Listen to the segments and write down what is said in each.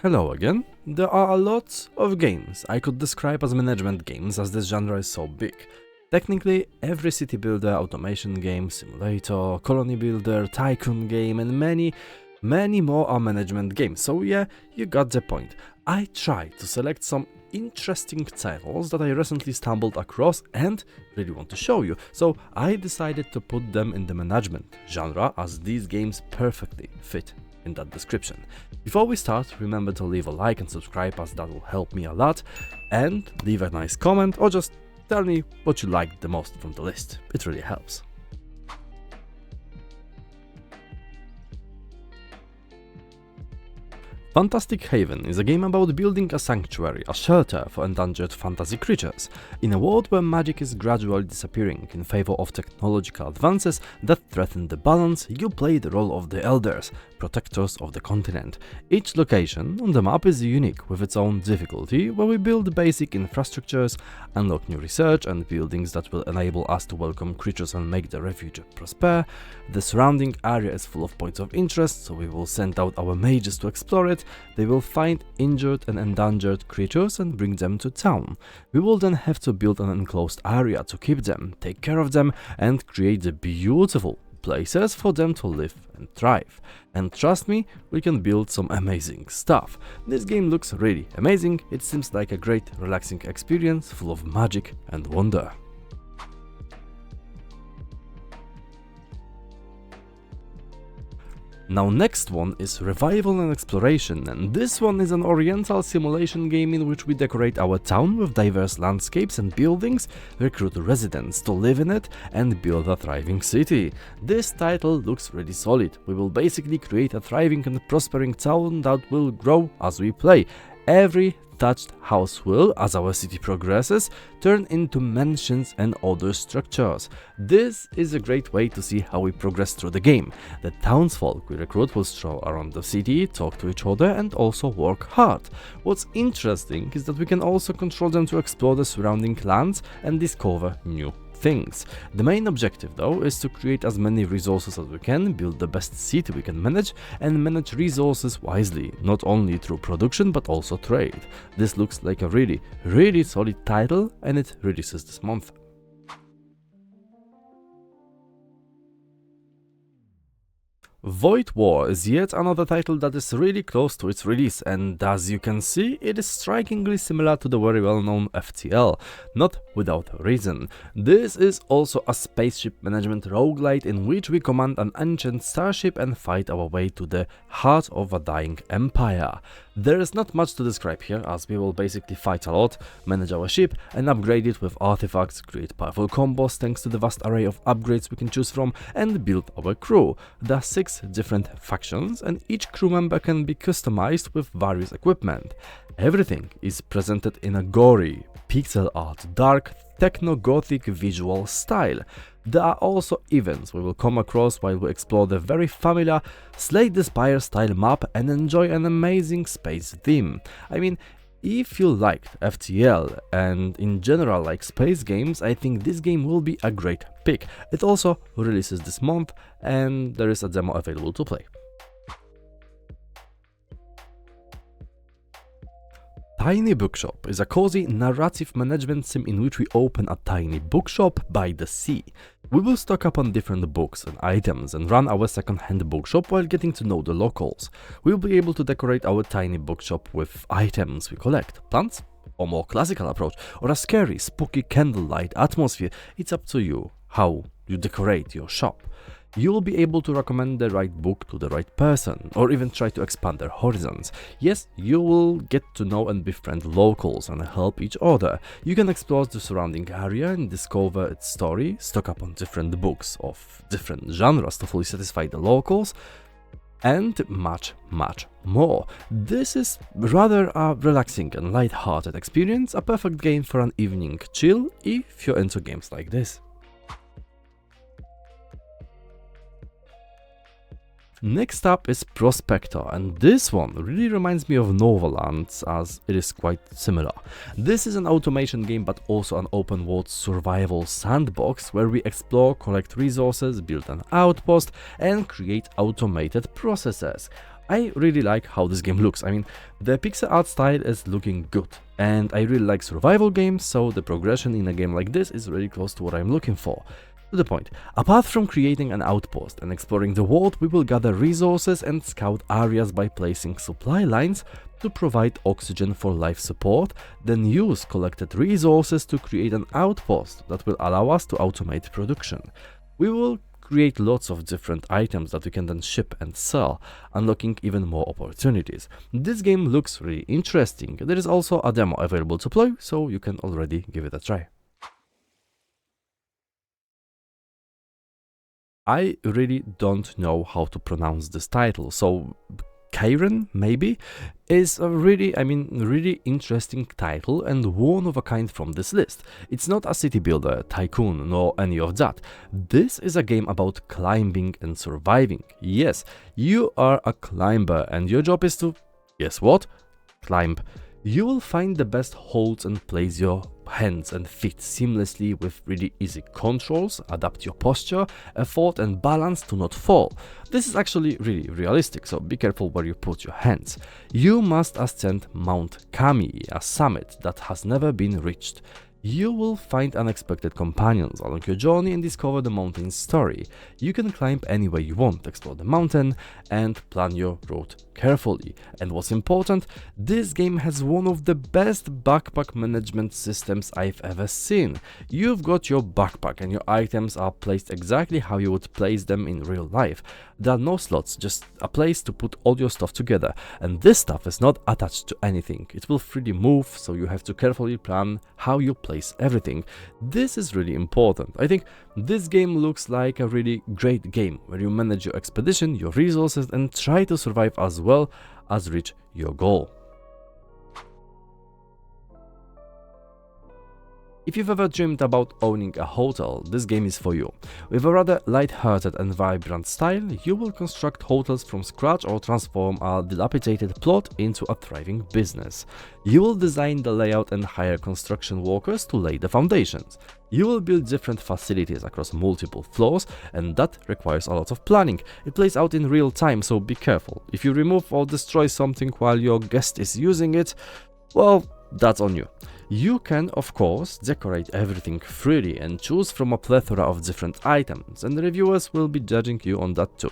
Hello again. There are a lot of games I could describe as management games, as this genre is so big. Technically, every city builder, automation game, simulator, colony builder, tycoon game and many more are management games, so yeah, you got the point. I tried to select some interesting titles that I recently stumbled across and really want to show you, so I decided to put them in the management genre, as these games perfectly fit in that description. Before we start, remember to leave a like and subscribe, as that will help me a lot, and leave a nice comment or just tell me what you liked the most from the list. It really helps. Fantastic Haven is a game about building a sanctuary, a shelter for endangered fantasy creatures, in a world where magic is gradually disappearing in favor of technological advances that threaten the balance. You play the role of the Elders, protectors of the continent. Each location on the map is unique with its own difficulty, where we build basic infrastructures, unlock new research and buildings that will enable us to welcome creatures and make the refuge prosper. The surrounding area is full of points of interest, so we will send out our mages to explore it. They will find injured and endangered creatures and bring them to town. We will then have to build an enclosed area to keep them, take care of them and create the beautiful places for them to live and thrive. And trust me, we can build some amazing stuff. This game looks really amazing. It seems like a great relaxing experience full of magic and wonder. Now next one is Revival and Exploration, and this one is an oriental simulation game in which we decorate our town with diverse landscapes and buildings, recruit residents to live in it and build a thriving city. This title looks really solid. We will basically create a thriving and prospering town that will grow as we play. Every thatched house will, as our city progresses, turn into mansions and other structures. This is a great way to see how we progress through the game. The townsfolk we recruit will stroll around the city, talk to each other and also work hard. What's interesting is that we can also control them to explore the surrounding lands and discover new things. The main objective though is to create as many resources as we can, build the best city we can manage and manage resources wisely, not only through production but also trade. This looks like a really solid title and it releases this month. Void War is yet another title that is really close to its release, and as you can see, it is strikingly similar to the very well-known FTL, not without reason. This is also a spaceship management roguelite in which we command an ancient starship and fight our way to the heart of a dying empire. There is not much to describe here, as we will basically fight a lot, manage our ship and upgrade it with artifacts, create powerful combos thanks to the vast array of upgrades we can choose from, and build our crew. There are 6 different factions and each crew member can be customized with various equipment. Everything is presented in a gory, pixel art, dark, techno-gothic visual style. There are also events we will come across while we explore the very familiar Slay the Spire style map and enjoy an amazing space theme. I mean, if you liked FTL and in general like space games, I think this game will be a great pick. It also releases this month and there is a demo available to play. Tiny Bookshop is a cozy narrative management sim in which we open a tiny bookshop by the sea. We will stock up on different books and items and run our second-hand bookshop while getting to know the locals. We will be able to decorate our tiny bookshop with items we collect, plants, or more classical approach, or a scary, spooky candlelight atmosphere. It's up to you how you decorate your shop. You will be able to recommend the right book to the right person, or even try to expand their horizons. Yes, you will get to know and befriend locals and help each other. You can explore the surrounding area and discover its story, stock up on different books of different genres to fully satisfy the locals, and much more. This is rather a relaxing and light-hearted experience, a perfect game for an evening chill if you're into games like this. Next up is Prospector, and this one really reminds me of Novalands as it is quite similar. This is an automation game but also an open world survival sandbox where we explore, collect resources, build an outpost and create automated processes. I really like how this game looks. I mean, the pixel art style is looking good, and I really like survival games, so the progression in a game like this is really close to what I'm looking for. To the point, apart from creating an outpost and exploring the world, we will gather resources and scout areas by placing supply lines to provide oxygen for life support, then use collected resources to create an outpost that will allow us to automate production. We will create lots of different items that we can then ship and sell, unlocking even more opportunities. This game looks really interesting. There is also a demo available to play, so you can already give it a try. I really don't know how to pronounce this title, so Cairn, maybe, is a really interesting title and one of a kind from this list. It's not a city builder, tycoon, nor any of that. This is a game about climbing and surviving. Yes, you are a climber and your job is to, guess what? Climb. You will find the best holds and place your hands and feet seamlessly with really easy controls, adapt your posture, effort and balance to not fall. This is actually really realistic, so be careful where you put your hands. You must ascend Mount Kami, a summit that has never been reached. You will find unexpected companions along your journey and discover the mountain's story. You can climb anywhere you want, explore the mountain, and plan your route carefully. And what's important, this game has one of the best backpack management systems I've ever seen. You've got your backpack and your items are placed exactly how you would place them in real life. There are no slots, just a place to put all your stuff together. And this stuff is not attached to anything. It will freely move, so you have to carefully plan how you place everything. This is really important. I think this game looks like a really great game where you manage your expedition, your resources, and try to survive as well as reach your goal. If you've ever dreamed about owning a hotel, this game is for you. With a rather light-hearted and vibrant style, you will construct hotels from scratch or transform a dilapidated plot into a thriving business. You will design the layout and hire construction workers to lay the foundations. You will build different facilities across multiple floors, and that requires a lot of planning. It plays out in real time, so be careful. If you remove or destroy something while your guest is using it, well, that's on you. You can, of course, decorate everything freely and choose from a plethora of different items, and the reviewers will be judging you on that too.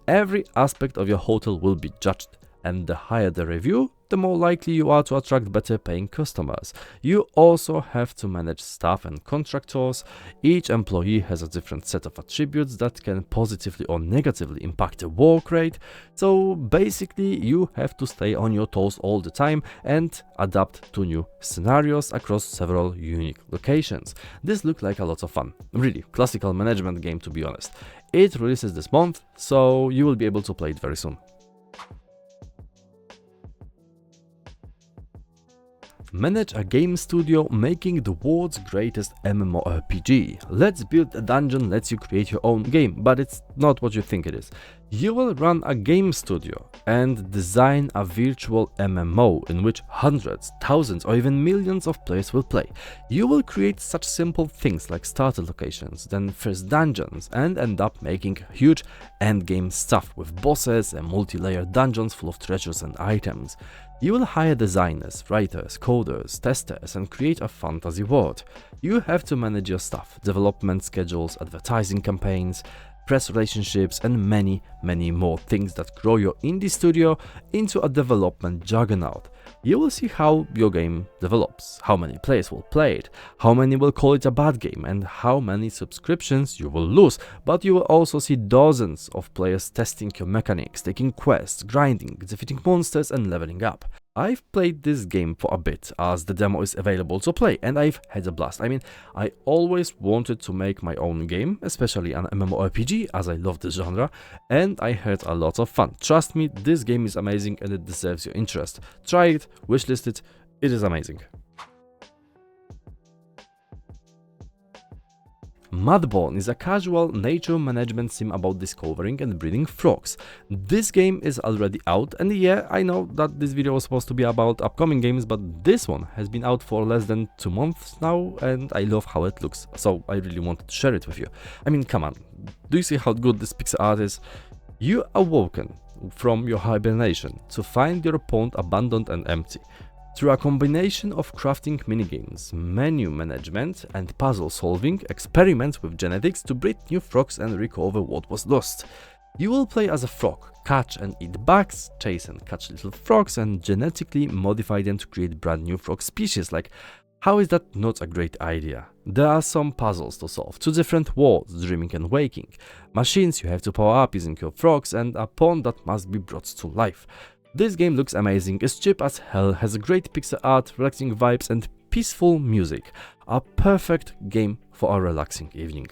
Every aspect of your hotel will be judged, and the higher the review, the more likely you are to attract better paying customers. You also have to manage staff and contractors. Each employee has a different set of attributes that can positively or negatively impact the work rate. So basically you have to stay on your toes all the time and adapt to new scenarios across several unique locations. This looks like a lot of fun. Really, classical management game, to be honest. It releases this month, so you will be able to play it very soon. Manage a game studio making the world's greatest MMORPG. Let's Build a Dungeon lets you create your own game, but it's not what you think it is. You will run a game studio and design a virtual MMO in which hundreds, thousands or even millions of players will play. You will create such simple things like starter locations, then first dungeons, and end up making huge endgame stuff with bosses and multi-layered dungeons full of treasures and items. You will hire designers, writers, coders, testers, and create a fantasy world. You have to manage your stuff, development schedules, advertising campaigns, press relationships, and many more things that grow your indie studio into a development juggernaut. You will see how your game develops, how many players will play it, how many will call it a bad game, and how many subscriptions you will lose. But you will also see dozens of players testing your mechanics, taking quests, grinding, defeating monsters, and leveling up. I've played this game for a bit as the demo is available to play, and I've had a blast. I mean, I always wanted to make my own game, especially an MMORPG, as I love this genre, and I had a lot of fun. Trust me, this game is amazing and it deserves your interest. Try it, wishlist it, it is amazing. Mudborne is a casual nature management sim about discovering and breeding frogs. This game is already out, and yeah, I know that this video was supposed to be about upcoming games, but this one has been out for less than 2 months now, and I love how it looks, so I really wanted to share it with you. I mean, come on, do you see how good this pixel art is? You awoken from your hibernation to find your pond abandoned and empty. Through a combination of crafting minigames, menu management, and puzzle solving, experiment with genetics to breed new frogs and recover what was lost. You will play as a frog, catch and eat bugs, chase and catch little frogs, and genetically modify them to create brand new frog species. Like, how is that not a great idea? There are some puzzles to solve, 2 different worlds, dreaming and waking, machines you have to power up using your frogs, and a pond that must be brought to life. This game looks amazing, is cheap as hell, has a great pixel art, relaxing vibes and peaceful music. A perfect game for a relaxing evening.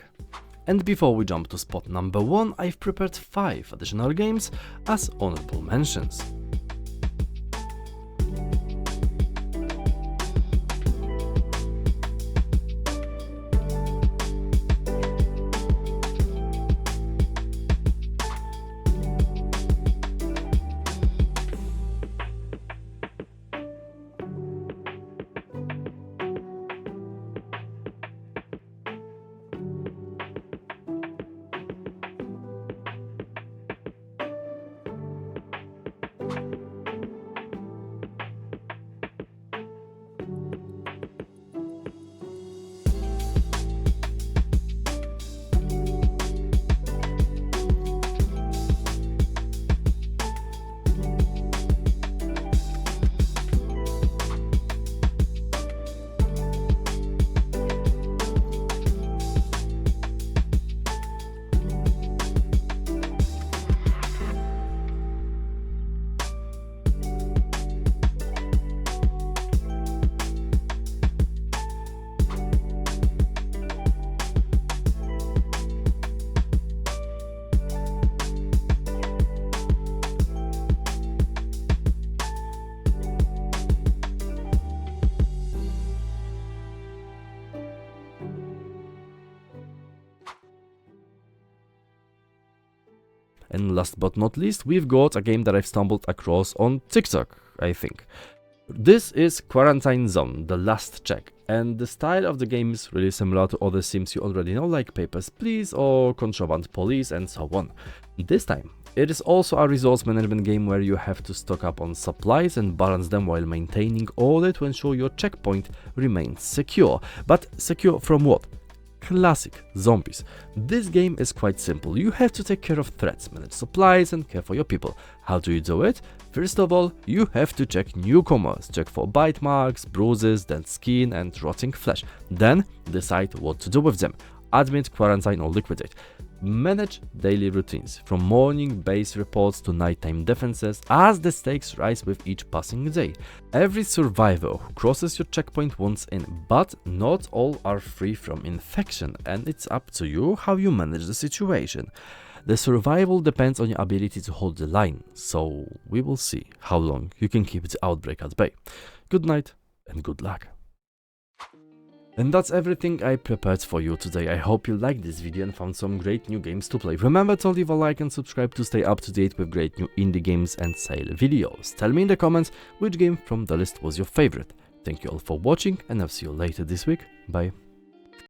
And before we jump to spot number 1, I've prepared 5 additional games as honorable mentions. And last but not least, we've got a game that I've stumbled across on TikTok, I think. This is Quarantine Zone, The Last Check, and the style of the game is really similar to other sims you already know, like Papers, Please or Contraband Police and so on. This time, it is also a resource management game where you have to stock up on supplies and balance them while maintaining order to ensure your checkpoint remains secure. But secure from what? Classic zombies. This game is quite simple. You have to take care of threats, manage supplies and care for your people. How do you do it? First of all, you have to check newcomers, check for bite marks, bruises, dead skin and rotting flesh. Then decide what to do with them. Admit, quarantine or liquidate. Manage daily routines, from morning base reports to nighttime defenses, as the stakes rise with each passing day. Every survivor who crosses your checkpoint wants in, but not all are free from infection, and it's up to you how you manage the situation. The survival depends on your ability to hold the line, so we will see how long you can keep the outbreak at bay. Good night and good luck. And that's everything I prepared for you today. I hope you liked this video and found some great new games to play. Remember to leave a like and subscribe to stay up to date with great new indie games and sale videos. Tell me in the comments which game from the list was your favorite. Thank you all for watching and I'll see you later this week. Bye.